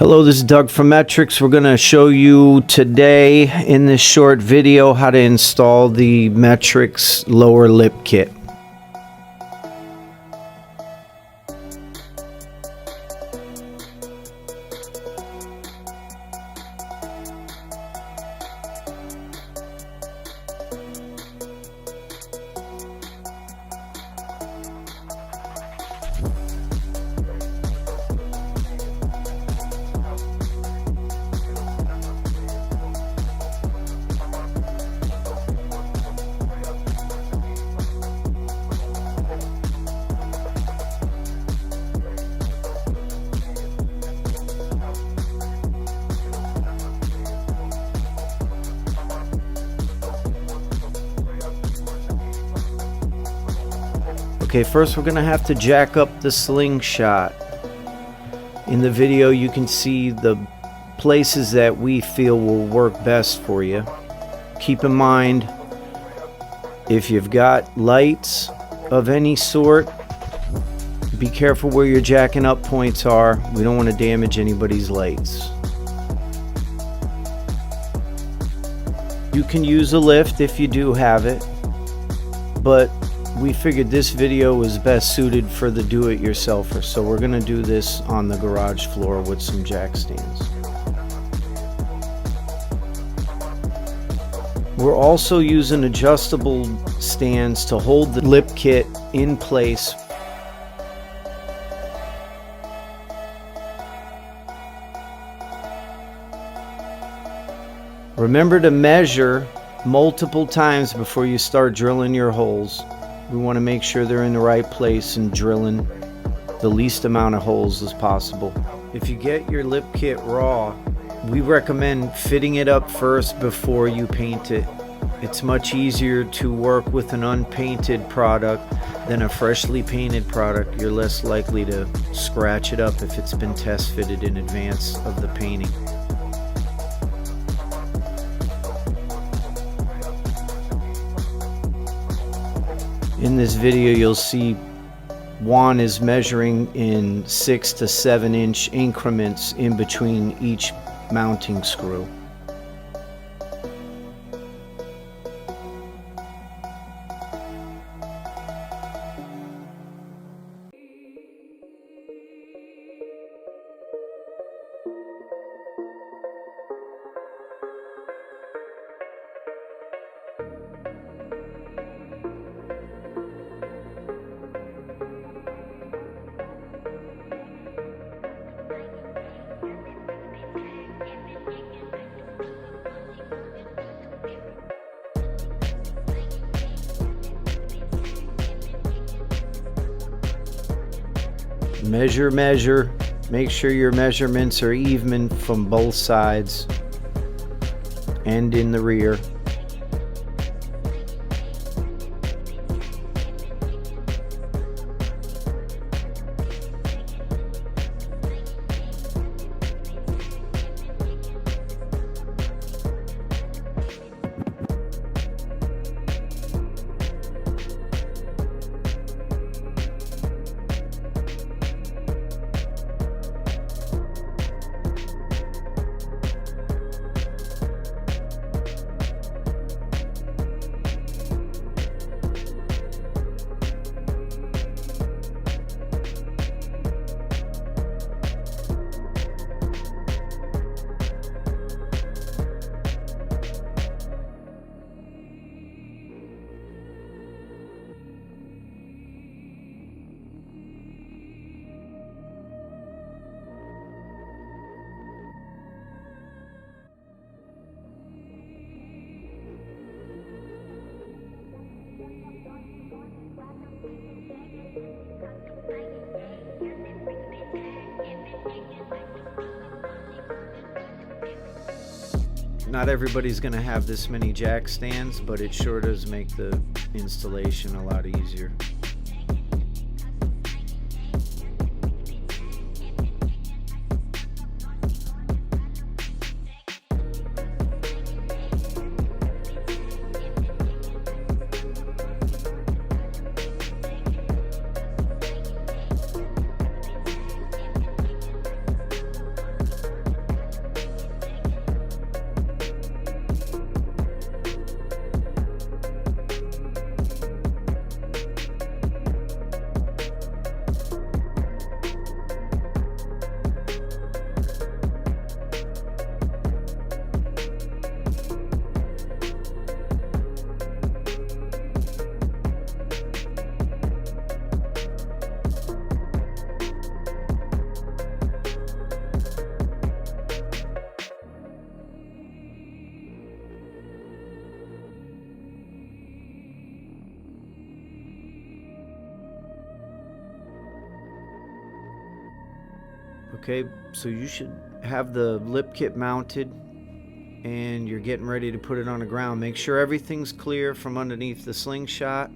Hello, this is Doug from Metrics. We're going to show you today in this short video how to install the Metrics lower lip kit. Okay, first we're going to have to jack up the slingshot. In the video you can see the places that we feel will work best for you. Keep in mind, if you've got lights of any sort, be careful where your jacking up points are. We don't want to damage anybody's lights. You can use a lift if you do have it, but we figured this video was best suited for the do-it-yourselfer, so we're going to do this on the garage floor with some jack stands. We're also using adjustable stands to hold the lip kit in place. Remember to measure multiple times before you start drilling your holes. We want to make sure they're in the right place and drilling the least amount of holes as possible. If you get your lip kit raw, we recommend fitting it up first before you paint it. It's much easier to work with an unpainted product than a freshly painted product. You're less likely to scratch it up if it's been test fitted in advance of the painting. In this video you'll see Juan is measuring in 6 to 7 inch increments in between each mounting screw. Measure, make sure your measurements are even from both sides and in the rear. Not everybody's going to have this many jack stands, but it sure does make the installation a lot easier. Okay, so you should have the lip kit mounted and you're getting ready to put it on the ground. Make sure everything's clear from underneath the slingshot.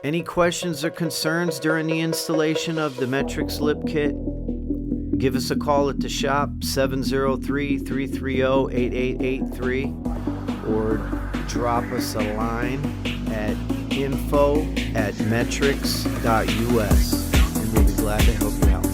Any questions or concerns during the installation of the Metrics lip kit? Give us a call at the shop, 703-330-8883, or drop us a line at info@metrics.us, and we'll be glad to help you out.